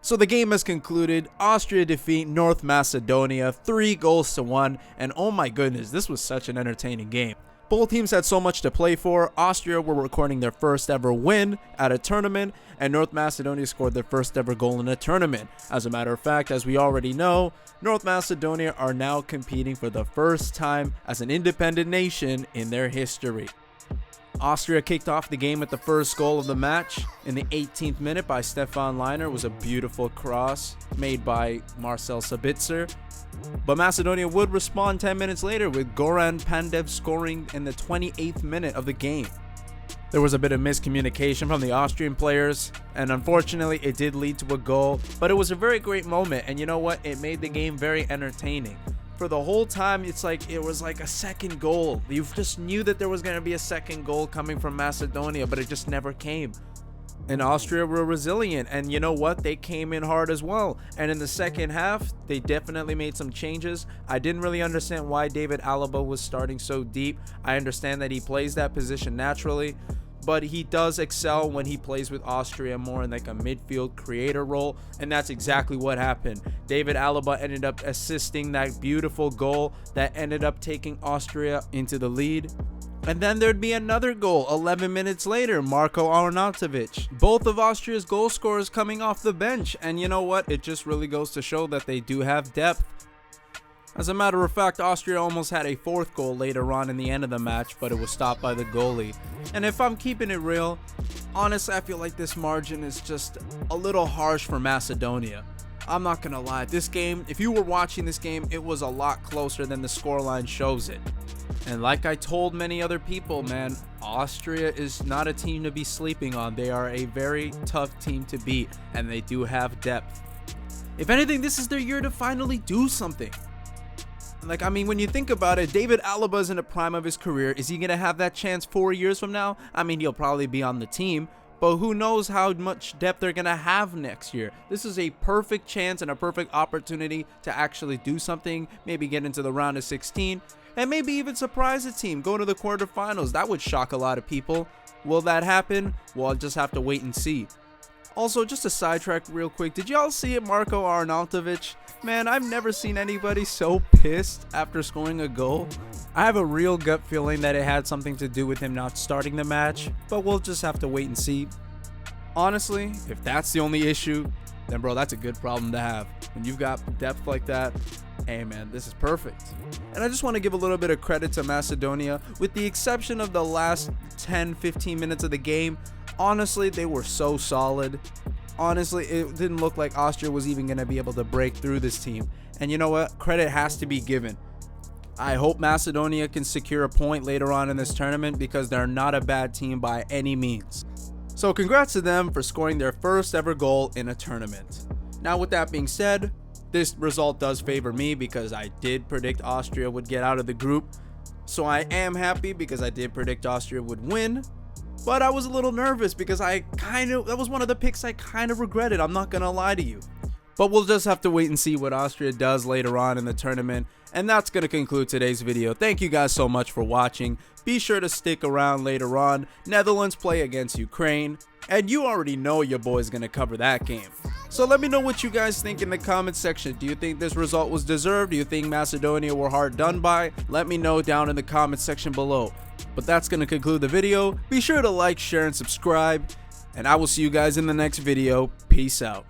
So the game has concluded. Austria defeat North Macedonia 3-1, and oh my goodness, this was such an entertaining game. Both teams had so much to play for. Austria were recording their first ever win at a tournament, and North Macedonia scored their first ever goal in a tournament. As a matter of fact, as we already know, North Macedonia are now competing for the first time as an independent nation in their history. Austria kicked off the game with the first goal of the match in the 18th minute by Stefan Lainer. It was a beautiful cross made by Marcel Sabitzer. But Macedonia would respond 10 minutes later with Goran Pandev scoring in the 28th minute of the game. There was a bit of miscommunication from the Austrian players, and unfortunately it did lead to a goal, but it was a very great moment, and you know what? It made the game very entertaining. For the whole time, it was like a second goal. You just knew that there was going to be a second goal coming from Macedonia, but it just never came. And Austria were resilient, and you know what? They came in hard as well. And in the second half, they definitely made some changes. I didn't really understand why David Alaba was starting so deep. I understand that he plays that position naturally, but he does excel when he plays with Austria more in like a midfield creator role, and that's exactly what happened. David Alaba ended up assisting that beautiful goal that ended up taking Austria into the lead. And then there'd be another goal 11 minutes later, Marko Arnautovic. Both of Austria's goal scorers coming off the bench, and you know what? It just really goes to show that they do have depth. As a matter of fact, Austria almost had a fourth goal later on in the end of the match, but it was stopped by the goalie. And if I'm keeping it real, honestly, I feel like this margin is just a little harsh for Macedonia. I'm not gonna lie, this game, if you were watching this game, it was a lot closer than the scoreline shows it. And like I told many other people, man, Austria is not a team to be sleeping on. They are a very tough team to beat, and they do have depth. If anything, this is their year to finally do something. Like, I mean, when you think about it, David Alaba is in the prime of his career. Is he going to have that chance 4 years from now? I mean, he'll probably be on the team, but who knows how much depth they're going to have next year. This is a perfect chance and a perfect opportunity to actually do something, maybe get into the round of 16, and maybe even surprise a team, go to the quarterfinals. That would shock a lot of people. Will that happen? Well, I'll just have to wait and see. Also, just a sidetrack real quick. Did y'all see it, Marko Arnautovic? Man, I've never seen anybody so pissed after scoring a goal. I have a real gut feeling that it had something to do with him not starting the match, but we'll just have to wait and see. Honestly, if that's the only issue, then bro, that's a good problem to have. When you've got depth like that, hey man, this is perfect. And I just want to give a little bit of credit to Macedonia. With the exception of the last 10-15 minutes of the game, honestly, they were so solid. Honestly, it didn't look like Austria was even going to be able to break through this team. And you know what? Credit has to be given. I hope Macedonia can secure a point later on in this tournament because they're not a bad team by any means. So congrats to them for scoring their first ever goal in a tournament. Now with that being said, this result does favor me because I did predict Austria would get out of the group. So I am happy because I did predict Austria would win. But I was a little nervous because that was one of the picks I kind of regretted. I'm not going to lie to you. But we'll just have to wait and see what Austria does later on in the tournament. And that's going to conclude today's video. Thank you guys so much for watching. Be sure to stick around later on. Netherlands play against Ukraine. And you already know your boy's going to cover that game. So let me know what you guys think in the comment section. Do you think this result was deserved? Do you think Macedonia were hard done by? Let me know down in the comment section below. But that's going to conclude the video. Be sure to like, share, and subscribe. And I will see you guys in the next video. Peace out.